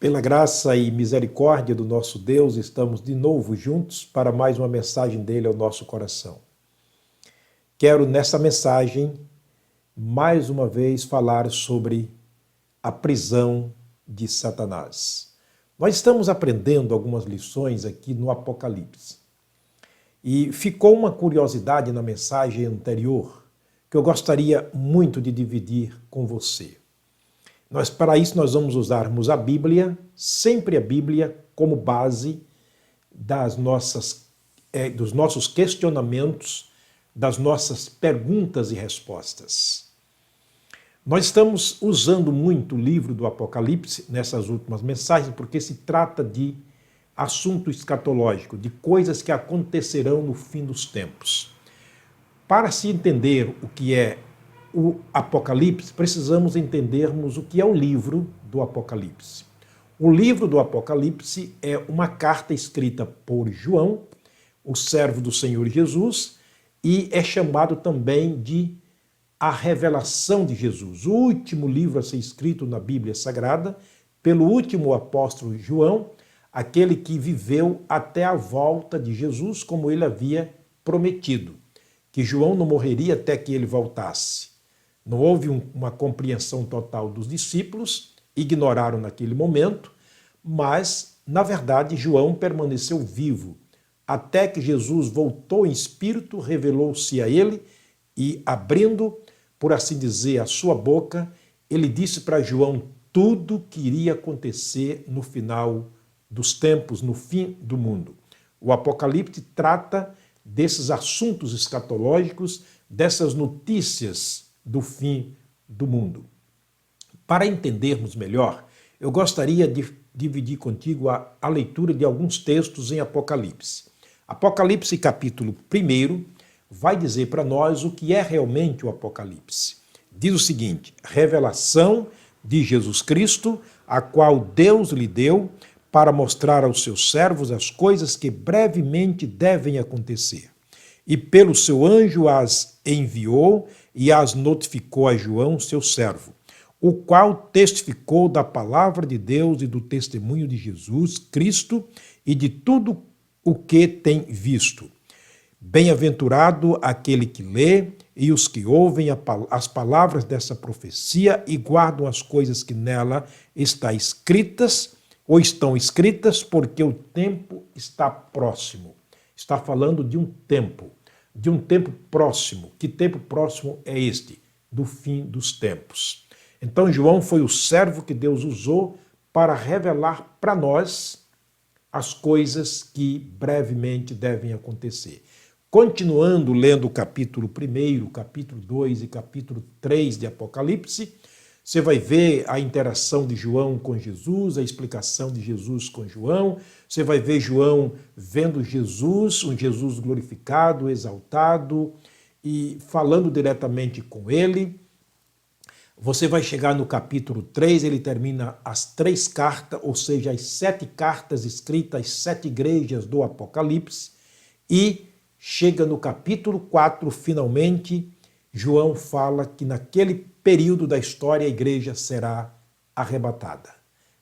Pela graça e misericórdia do nosso Deus, estamos de novo juntos para mais uma mensagem dele ao nosso coração. Quero nessa mensagem, mais uma vez, falar sobre a prisão de Satanás. Nós estamos aprendendo algumas lições aqui no Apocalipse. E ficou uma curiosidade na mensagem anterior que eu gostaria muito de dividir com você. Para isso nós vamos usarmos a Bíblia, sempre a Bíblia, como base dos nossos questionamentos, das nossas perguntas e respostas. Nós estamos usando muito o livro do Apocalipse nessas últimas mensagens porque se trata de assunto escatológico, de coisas que acontecerão no fim dos tempos. Para se entender o que é o Apocalipse, precisamos entendermos o que é o livro do Apocalipse. O livro do Apocalipse é uma carta escrita por João, o servo do Senhor Jesus, e é chamado também de a revelação de Jesus, o último livro a ser escrito na Bíblia Sagrada, pelo último apóstolo João, aquele que viveu até a volta de Jesus, como ele havia prometido, que João não morreria até que ele voltasse. Não houve uma compreensão total dos discípulos, ignoraram naquele momento, mas, na verdade, João permaneceu vivo, até que Jesus voltou em espírito, revelou-se a ele e, abrindo, por assim dizer, a sua boca, ele disse para João tudo que iria acontecer no final dos tempos, no fim do mundo. O Apocalipse trata desses assuntos escatológicos, dessas notícias do fim do mundo. Para entendermos melhor, eu gostaria de dividir contigo a leitura de alguns textos em Apocalipse. Apocalipse capítulo 1 vai dizer para nós o que é realmente o Apocalipse. Diz o seguinte: revelação de Jesus Cristo, a qual Deus lhe deu para mostrar aos seus servos as coisas que brevemente devem acontecer. E pelo seu anjo as enviou e as notificou a João, seu servo, o qual testificou da palavra de Deus e do testemunho de Jesus Cristo e de tudo o que tem visto. Bem-aventurado aquele que lê e os que ouvem as palavras dessa profecia e guardam as coisas que nela estão escritas, porque o tempo está próximo. Está falando de um tempo próximo. Que tempo próximo é este? Do fim dos tempos. Então João foi o servo que Deus usou para revelar para nós as coisas que brevemente devem acontecer. Continuando lendo o capítulo 1, capítulo 2 e capítulo 3 de Apocalipse, você vai ver a interação de João com Jesus, a explicação de Jesus com João. Você vai ver João vendo Jesus, um Jesus glorificado, exaltado e falando diretamente com ele. Você vai chegar no capítulo 3, ele termina as 3 cartas, ou seja, as 7 cartas escritas às 7 igrejas do Apocalipse. E chega no capítulo 4, finalmente, João fala que naquele período da história a igreja será arrebatada.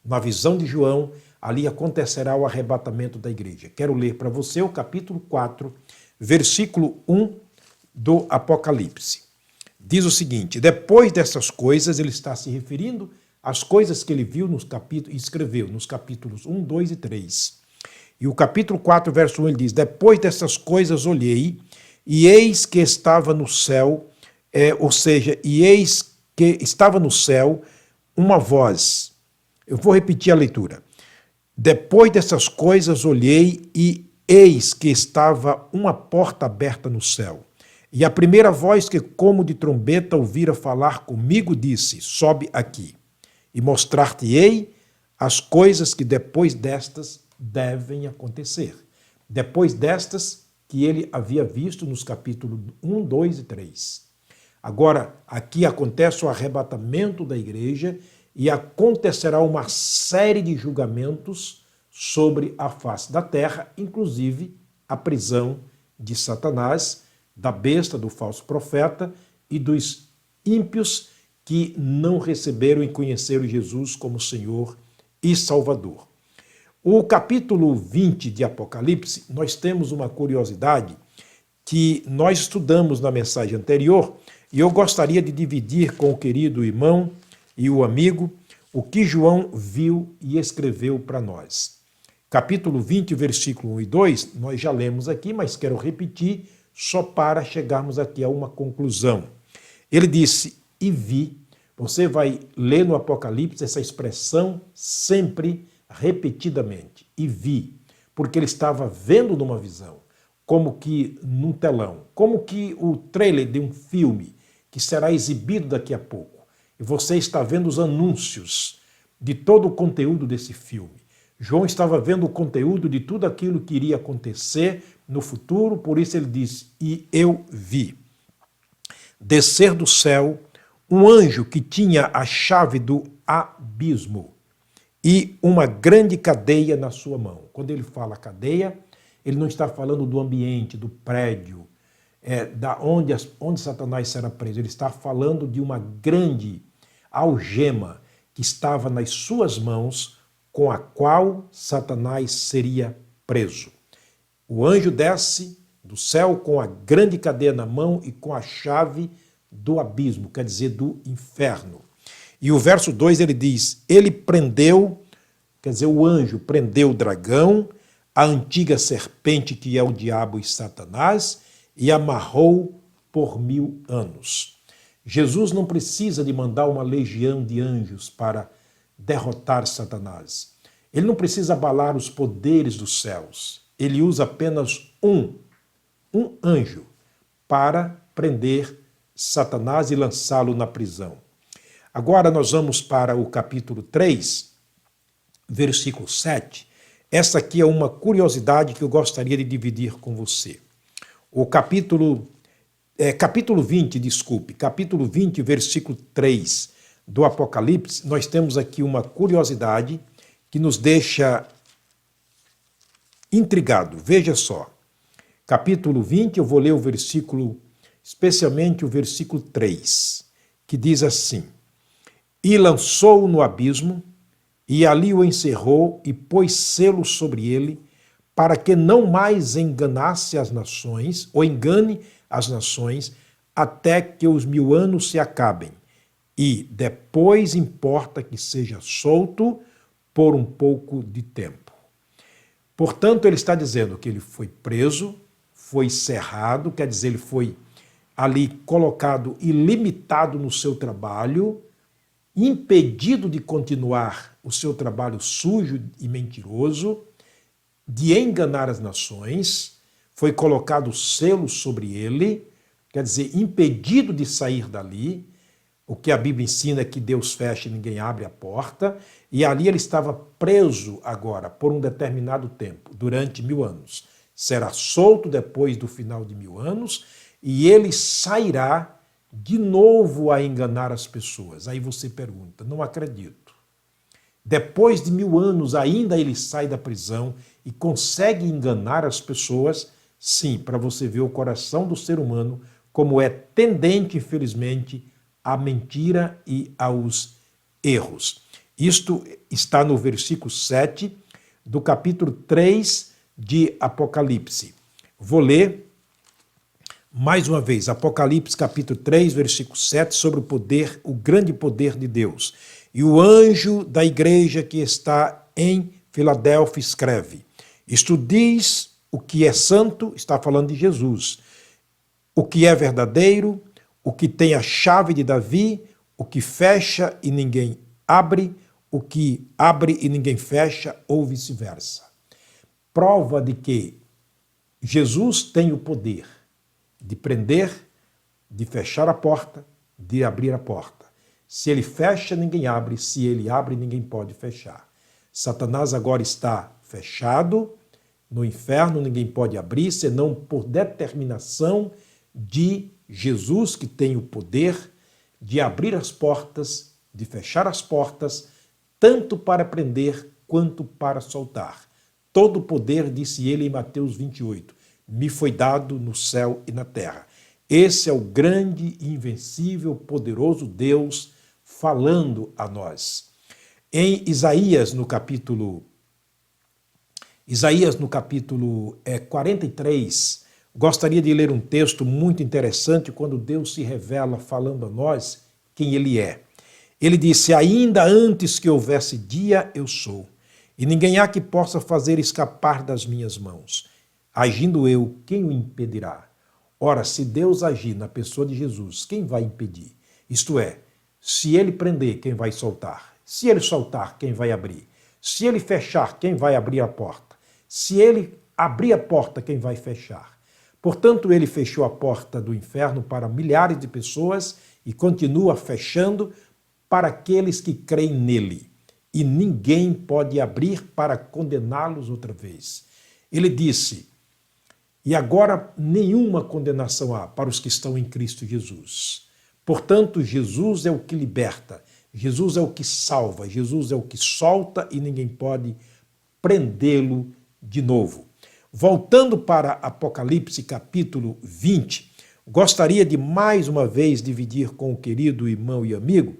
Na visão de João, ali acontecerá o arrebatamento da igreja. Quero ler para você o capítulo 4, versículo 1 do Apocalipse. Diz o seguinte: depois dessas coisas, ele está se referindo às coisas que ele viu escreveu nos capítulos 1, 2 e 3. E o capítulo 4, verso 1, ele diz: depois dessas coisas olhei, e eis que estava no céu, e eis que estava no céu uma voz. Eu vou repetir a leitura. Depois dessas coisas olhei, e eis que estava uma porta aberta no céu. E a primeira voz que, como de trombeta, ouvira falar comigo, disse: sobe aqui, e mostrar-te-ei as coisas que depois destas devem acontecer. Depois destas que ele havia visto nos capítulos 1, 2 e 3. Agora, aqui acontece o arrebatamento da igreja e acontecerá uma série de julgamentos sobre a face da terra, inclusive a prisão de Satanás, da besta, do falso profeta e dos ímpios que não receberam e conheceram Jesus como Senhor e Salvador. O capítulo 20 de Apocalipse, nós temos uma curiosidade que nós estudamos na mensagem anterior e eu gostaria de dividir com o querido irmão e o amigo o que João viu e escreveu para nós. Capítulo 20, versículo 1 e 2, nós já lemos aqui, mas quero repetir só para chegarmos aqui a uma conclusão. Ele disse, e vi, você vai ler no Apocalipse essa expressão sempre repetidamente, e vi, porque ele estava vendo numa visão, como que num telão, como que o trailer de um filme que será exibido daqui a pouco, e você está vendo os anúncios de todo o conteúdo desse filme. João estava vendo o conteúdo de tudo aquilo que iria acontecer no futuro, por isso ele diz, e eu vi descer do céu um anjo que tinha a chave do abismo e uma grande cadeia na sua mão. Quando ele fala cadeia, ele não está falando do ambiente, do prédio, onde Satanás será preso. Ele está falando de uma grande algema que estava nas suas mãos, com a qual Satanás seria preso. O anjo desce do céu com a grande cadeia na mão e com a chave do abismo, quer dizer, do inferno. E o verso 2 ele diz, ele prendeu, quer dizer, o anjo prendeu o dragão, a antiga serpente que é o diabo e Satanás, e amarrou por 1000 anos. Jesus não precisa de mandar uma legião de anjos para derrotar Satanás. Ele não precisa abalar os poderes dos céus. Ele usa apenas um anjo para prender Satanás e lançá-lo na prisão. Agora nós vamos para o capítulo 3, versículo 7. Essa aqui é uma curiosidade que eu gostaria de dividir com você. O capítulo 20, versículo 3 do Apocalipse, nós temos aqui uma curiosidade que nos deixa intrigado. Veja só, capítulo 20, eu vou ler o versículo, especialmente o versículo 3, que diz assim, e lançou-o no abismo, e ali o encerrou e pôs selo sobre ele, para que não mais enganasse as nações, ou engane as nações, até que os 1000 anos se acabem. E depois importa que seja solto por um pouco de tempo. Portanto, ele está dizendo que ele foi preso, foi cerrado, quer dizer, ele foi ali colocado e limitado no seu trabalho, impedido de continuar o seu trabalho sujo e mentiroso, de enganar as nações, foi colocado selo sobre ele, quer dizer, impedido de sair dali. O que a Bíblia ensina é que Deus fecha e ninguém abre a porta, e ali ele estava preso agora por um determinado tempo, durante 1000 anos. Será solto depois do final de 1000 anos, e ele sairá de novo a enganar as pessoas. Aí você pergunta, não acredito. Depois de 1000 anos ainda ele sai da prisão e consegue enganar as pessoas? Sim, para você ver o coração do ser humano, como é tendente, infelizmente, à mentira e aos erros. Isto está no versículo 7 do capítulo 3 de Apocalipse. Vou ler mais uma vez, Apocalipse capítulo 3, versículo 7, sobre o poder, o grande poder de Deus. E o anjo da igreja que está em Filadélfia escreve, isto diz o que é santo, está falando de Jesus, o que é verdadeiro, o que tem a chave de Davi, o que fecha e ninguém abre, o que abre e ninguém fecha, ou vice-versa. Prova de que Jesus tem o poder de prender, de fechar a porta, de abrir a porta. Se ele fecha, ninguém abre. Se ele abre, ninguém pode fechar. Satanás agora está fechado no inferno, ninguém pode abrir, senão por determinação de Jesus, que tem o poder de abrir as portas, de fechar as portas, tanto para prender quanto para soltar. Todo o poder, disse ele em Mateus 28, me foi dado no céu e na terra. Esse é o grande, invencível, poderoso Deus falando a nós. Em Isaías, no capítulo 43, gostaria de ler um texto muito interessante quando Deus se revela falando a nós quem Ele é. Ele disse: ainda antes que houvesse dia, eu sou, e ninguém há que possa fazer escapar das minhas mãos. Agindo eu, quem o impedirá? Ora, se Deus agir na pessoa de Jesus, quem vai impedir? Isto é, se Ele prender, quem vai soltar? Se Ele soltar, quem vai abrir? Se Ele fechar, quem vai abrir a porta? Se Ele abrir a porta, quem vai fechar? Portanto, Ele fechou a porta do inferno para milhares de pessoas e continua fechando para aqueles que creem nele. E ninguém pode abrir para condená-los outra vez. Ele disse: e agora nenhuma condenação há para os que estão em Cristo Jesus. Portanto, Jesus é o que liberta, Jesus é o que salva, Jesus é o que solta e ninguém pode prendê-lo de novo. Voltando para Apocalipse capítulo 20, gostaria de mais uma vez dividir com o querido irmão e amigo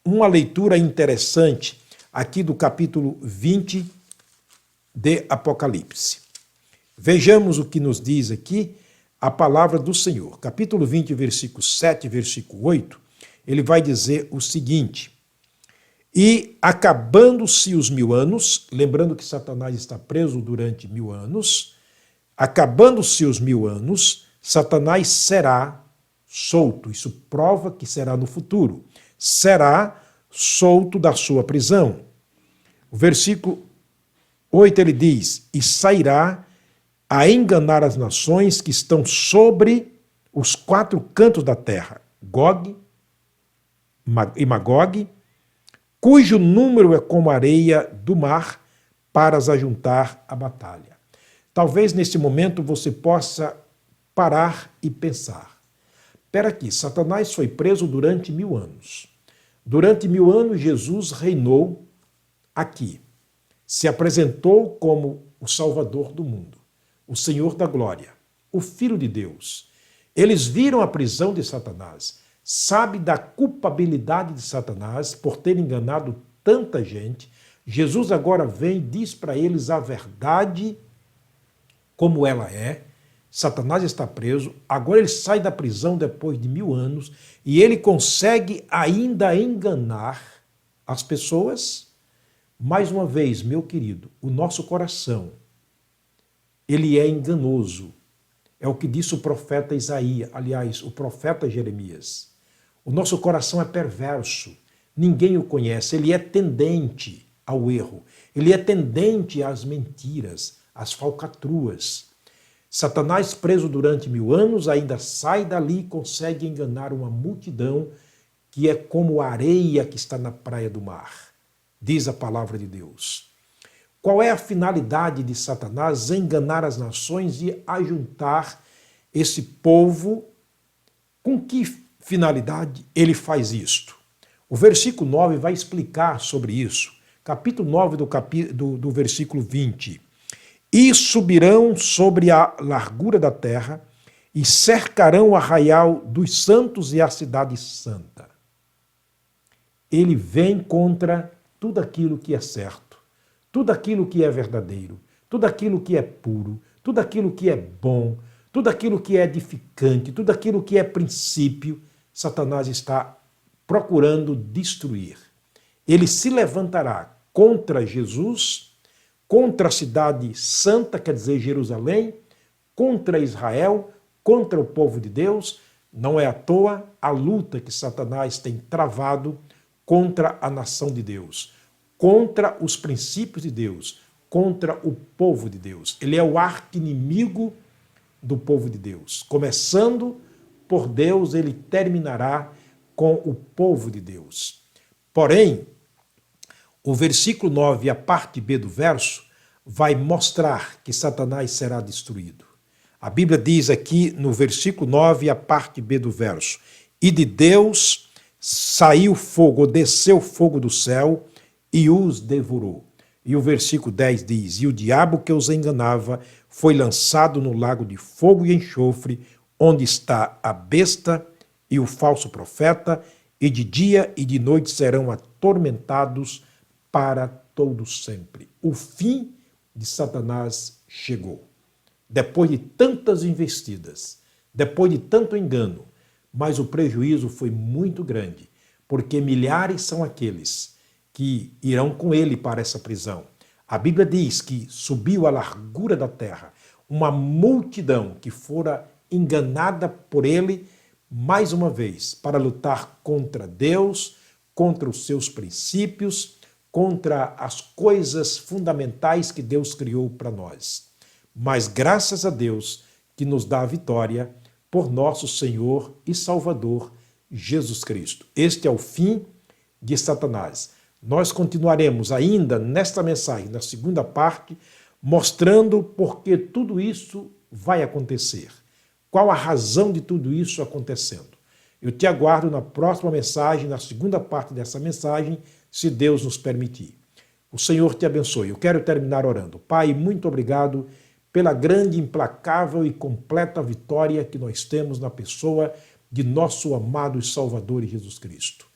uma leitura interessante aqui do capítulo 20 de Apocalipse. Vejamos o que nos diz aqui a palavra do Senhor. Capítulo 20, versículo 7, versículo 8, ele vai dizer o seguinte: e acabando-se os 1000 anos, lembrando que Satanás está preso durante 1000 anos, acabando-se os 1000 anos, Satanás será solto. Isso prova que será no futuro. Será solto da sua prisão. O versículo 8 ele diz: e sairá a enganar as nações que estão sobre os 4 cantos da terra, Gog e Magog, cujo número é como a areia do mar, para as ajuntar à batalha. Talvez neste momento você possa parar e pensar: espera aqui, Satanás foi preso durante 1000 anos. Durante 1000 anos Jesus reinou aqui, se apresentou como o Salvador do mundo, o Senhor da glória, o Filho de Deus. Eles viram a prisão de Satanás, sabe da culpabilidade de Satanás por ter enganado tanta gente. Jesus agora vem e diz para eles a verdade como ela é. Satanás está preso, agora ele sai da prisão depois de 1000 anos e ele consegue ainda enganar as pessoas. Mais uma vez, meu querido, o nosso coração, ele é enganoso. É o que disse o profeta Isaías, aliás, o profeta Jeremias. O nosso coração é perverso, ninguém o conhece, ele é tendente ao erro, ele é tendente às mentiras, às falcatruas. Satanás, preso durante 1000 anos, ainda sai dali e consegue enganar uma multidão que é como a areia que está na praia do mar, diz a palavra de Deus. Qual é a finalidade de Satanás? Enganar as nações e ajuntar esse povo. Com que finalidade ele faz isto? O versículo 9 vai explicar sobre isso. Capítulo 9 do versículo 20. E subirão sobre a largura da terra e cercarão o arraial dos santos e a cidade santa. Ele vem contra tudo aquilo que é certo, tudo aquilo que é verdadeiro, tudo aquilo que é puro, tudo aquilo que é bom, tudo aquilo que é edificante, tudo aquilo que é princípio. Satanás está procurando destruir. Ele se levantará contra Jesus, contra a cidade santa, quer dizer, Jerusalém, contra Israel, contra o povo de Deus. Não é à toa a luta que Satanás tem travado contra a nação de Deus, contra os princípios de Deus, contra o povo de Deus. Ele é o arqui-inimigo do povo de Deus. Começando por Deus, ele terminará com o povo de Deus. Porém, o versículo 9, a parte B do verso, vai mostrar que Satanás será destruído. A Bíblia diz aqui no versículo 9, a parte B do verso: e de Deus saiu fogo, ou desceu fogo do céu e os devorou. E o versículo 10 diz: e o diabo que os enganava foi lançado no lago de fogo e enxofre, onde está a besta e o falso profeta, e de dia e de noite serão atormentados para todo sempre. O fim de Satanás chegou. Depois de tantas investidas, depois de tanto engano, mas o prejuízo foi muito grande, porque milhares são aqueles que irão com ele para essa prisão. A Bíblia diz que subiu a largura da terra uma multidão que fora enganada por ele mais uma vez para lutar contra Deus, contra os seus princípios, contra as coisas fundamentais que Deus criou para nós. Mas graças a Deus que nos dá a vitória por nosso Senhor e Salvador Jesus Cristo. Este é o fim de Satanás. Nós continuaremos ainda nesta mensagem, na segunda parte, mostrando por que tudo isso vai acontecer. Qual a razão de tudo isso acontecendo? Eu te aguardo na próxima mensagem, na segunda parte dessa mensagem, se Deus nos permitir. O Senhor te abençoe. Eu quero terminar orando. Pai, muito obrigado pela grande, implacável e completa vitória que nós temos na pessoa de nosso amado e Salvador Jesus Cristo.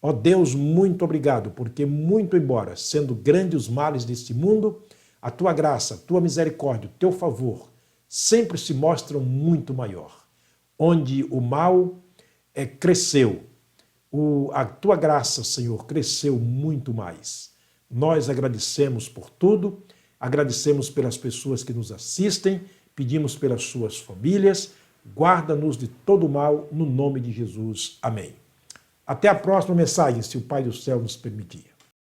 Ó Deus, muito obrigado, porque muito embora sendo grandes os males deste mundo, a tua graça, a tua misericórdia, o teu favor sempre se mostram muito maior. Onde o mal cresceu, a tua graça, Senhor, cresceu muito mais. Nós agradecemos por tudo, agradecemos pelas pessoas que nos assistem, pedimos pelas suas famílias, guarda-nos de todo mal, no nome de Jesus. Amém. Até a próxima mensagem, se o Pai do Céu nos permitir.